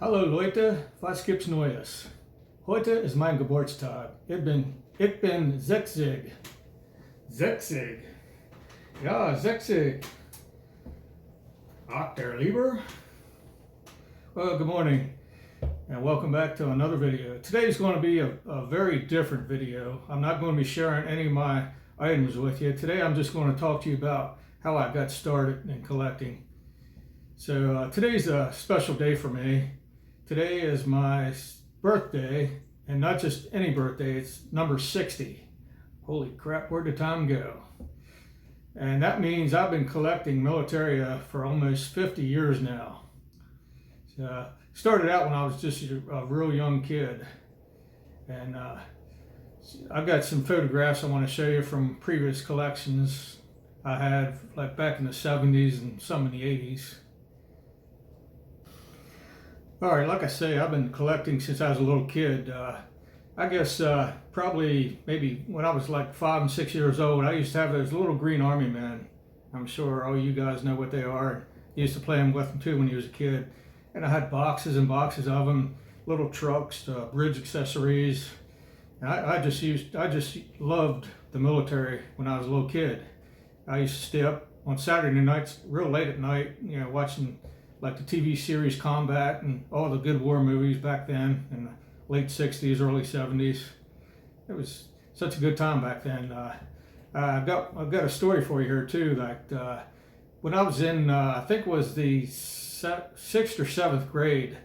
Hallo Leute, was gibt's Neues? Heute ist mein Geburtstag. Ich bin 60. 60. Ja, 60. Ach, der Lieber. Well, good morning and welcome back to another video. Today's going to be a very different video. I'm not going to be sharing any of my items with you. Today I'm just going to talk to you about how I got started in collecting. So today's a special day for me. Today is my birthday, and not just any birthday, it's number 60. Holy crap, where'd the time go? And that means I've been collecting militaria for almost 50 years now. So, started out when I was just a real young kid. And I've got some photographs I want to show you from previous collections I had, like back in the 70s and some in the 80s. All right, like I say, I've been collecting since I was a little kid. I guess probably maybe when I was like 5 and 6 years old, I used to have those little green army men. I'm sure all you guys know what they are. I used to play them with them too when you was a kid. And I had boxes and boxes of them, little trucks, bridge accessories. And I just loved the military when I was a little kid. I used to stay up on Saturday nights real late at night, watching like the TV series Combat and all the good war movies back then in the late 60s, early 70s. It was such a good time back then. I've got a story for you here too. That when I was in, I think it was the 6th or 7th grade,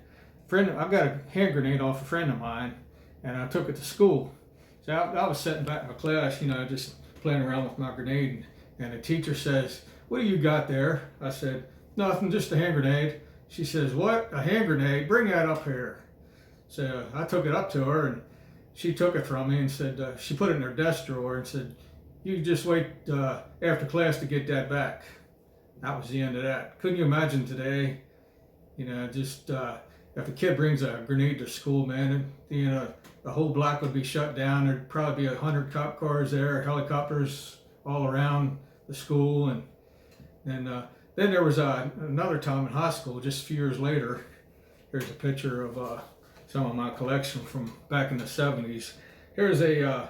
I got a hand grenade off a friend of mine, and I took it to school. So I was sitting back in my class, just playing around with my grenade, and the teacher says, "What do you got there?" I said, "Nothing, just a hand grenade." She says, "What? A hand grenade? Bring that up here." So I took it up to her, and she took it from me and said, she put it in her desk drawer and said, "You just wait after class to get that back." That was the end of that. Couldn't you imagine today, just if a kid brings a grenade to school, man, the whole block would be shut down. There'd probably be 100 cop cars there, helicopters all around the school. And then there was another time in high school, just a few years later. Here's a picture of some of my collection from back in the 70s. Here's a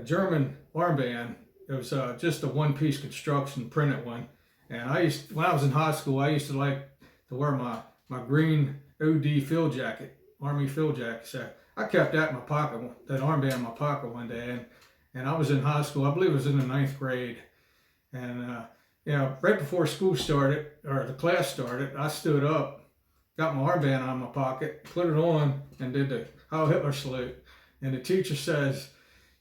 German armband. It was just a one-piece construction printed one. And when I was in high school, I used to like to wear my green OD field jacket, Army field jacket. So I kept that in my pocket, that armband in my pocket one day. And I was in high school, I believe it was in the 9th grade. And right before school started, or the class started, I stood up, got my armband out of my pocket, put it on, and did the Heil Hitler salute. And the teacher says,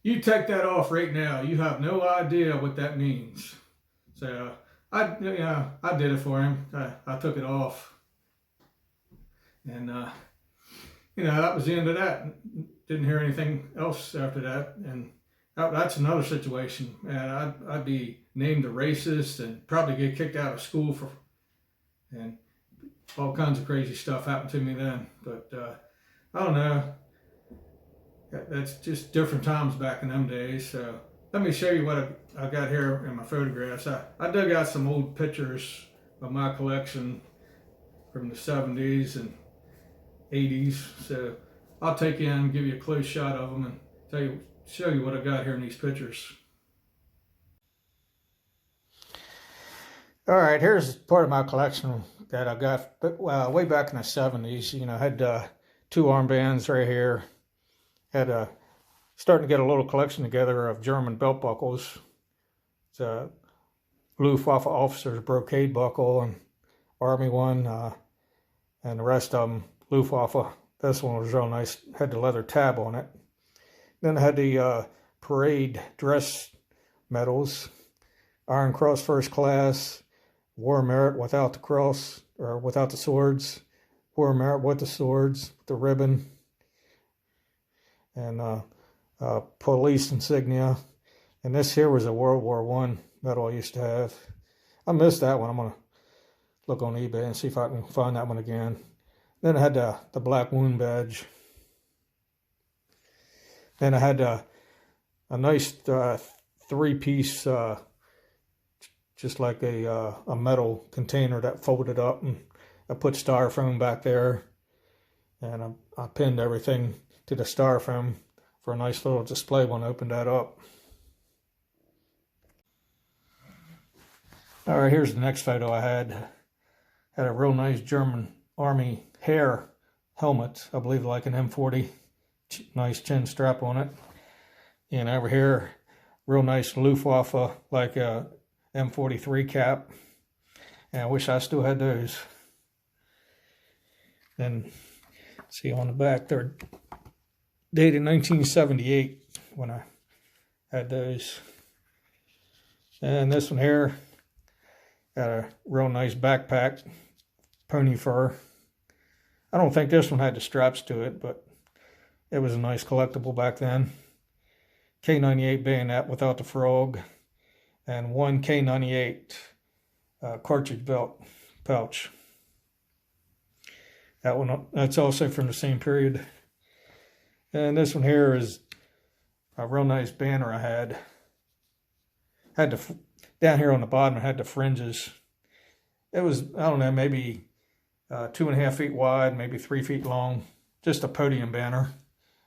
"You take that off right now. You have no idea what that means." So I did it for him. I took it off. And, that was the end of that. Didn't hear anything else after that. And that's another situation. And I'd be named a racist and probably get kicked out of school and all kinds of crazy stuff happened to me then. But I don't know. That's just different times back in them days. So let me show you what I got here in my photographs. I dug out some old pictures of my collection from the 70s and 80s. So I'll take you in and give you a close shot of them and show you what I got here in these pictures. All right, here's part of my collection that I got way back in the 70s. I had 2 armbands right here. Had starting to get a little collection together of German belt buckles. It's a Luftwaffe officer's brocade buckle and Army one, and the rest of them Luftwaffe. This one was real nice, had the leather tab on it. Then I had the parade dress medals, Iron Cross First Class, War Merit without the cross, or without the swords, War Merit with the swords, the ribbon, and police insignia. And this here was a World War I medal I used to have. I missed that one. I'm going to look on eBay and see if I can find that one again. Then I had the Black Wound badge. Then I had a nice 3-piece, just like a metal container that folded up, and I put styrofoam back there. And I pinned everything to the styrofoam for a nice little display when I opened that up. All right, here's the next photo I had. Had a real nice German Army hair helmet, I believe like an M40, nice chin strap on it. And over here, real nice Luftwaffe, like a M43 cap. And I wish I still had those. Then, see on the back, they're dated 1978 when I had those. And this one here, got a real nice backpack, pony fur. I don't think this one had the straps to it, but it was a nice collectible back then. K98 bayonet without the frog, and one K98 cartridge belt pouch. That one, that's also from the same period. And this one here is a real nice banner I had. Had the down here on the bottom, it had the fringes. It was, I don't know, maybe 2.5 feet wide, maybe 3 feet long. Just a podium banner,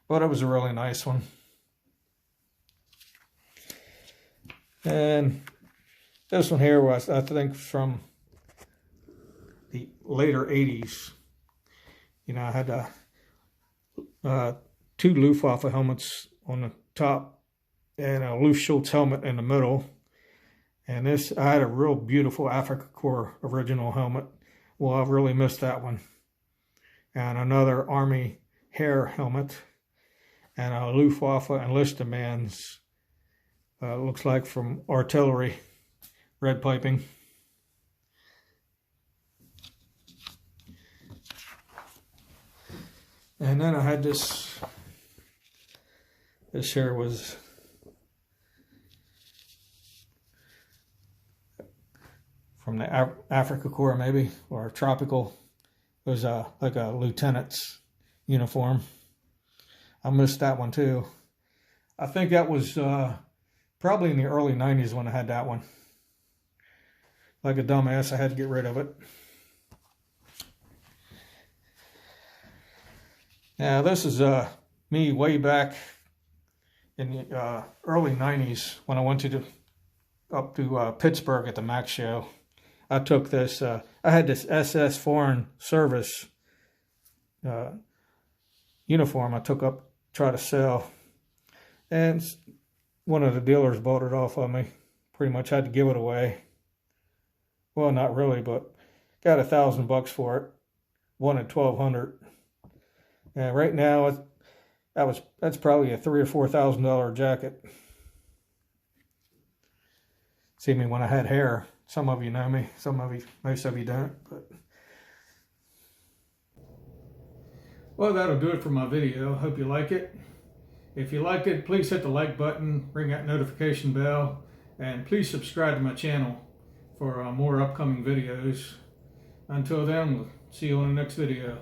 but it was a really nice one. And this one here was, I think, from the later 80s. You know, I had two Luftwaffe helmets on the top and a Luftschutz helmet in the middle. And this, I had a real beautiful Afrika Korps original helmet. Well, I've really missed that one. And another Army hair helmet. And a Luftwaffe enlisted man's, looks like from artillery, red piping. And then I had this here was from the Afrika Korps maybe, or tropical. It was like a lieutenant's uniform. I missed that one too. I think that was probably in the early 90s when I had that one. Like a dumbass, I had to get rid of it. Now this is me way back in the early 90s when I went up to Pittsburgh at the MAC show. I took this, I had this SS Foreign Service uniform I took up, tried to sell. And one of the dealers bought it off of me. Pretty much had to give it away. Well, not really, but got $1,000 for it. Wanted $1,200. And right now, that's probably a $3,000 or $4,000 jacket. See me when I had hair. Some of you know me. Most of you don't. But well, that'll do it for my video. Hope you like it. If you liked it, please hit the like button, ring that notification bell, and please subscribe to my channel for more upcoming videos. Until then, we'll see you on the next video.